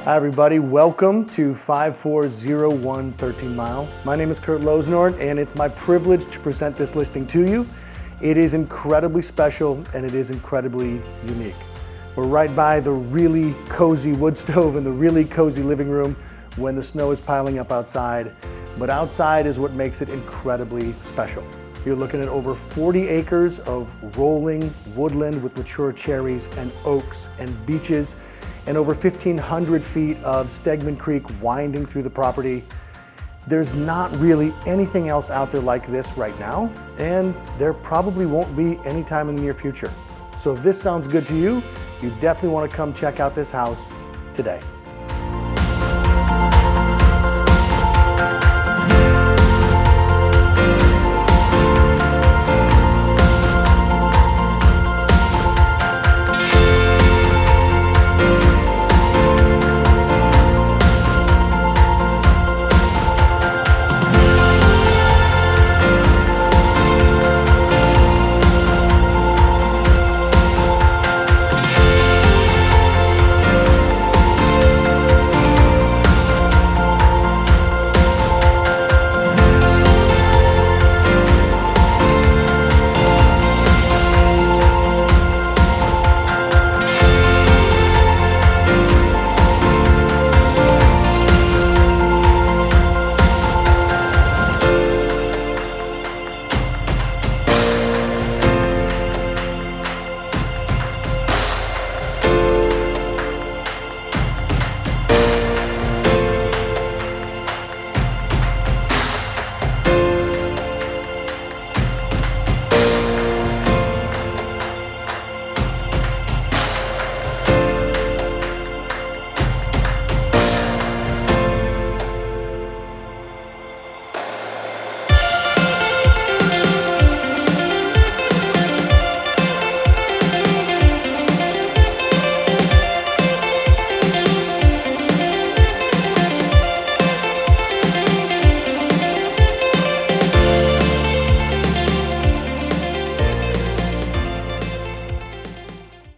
Hi everybody, welcome to 5401 13 Mile. My name is Loosenort and it's my privilege to present this listing to you. It is incredibly special and it is incredibly unique. We're right by the really cozy wood stove and the really cozy living room when the snow is piling up outside. But outside is what makes it incredibly special. You're looking at over 40 acres of rolling woodland with mature cherries and oaks and beeches, and over 1,500 feet of Stegman Creek winding through the property. There's not really anything else out there like this right now, and there probably won't be anytime in the near future. So if this sounds good to you, you definitely want to come check out this house today.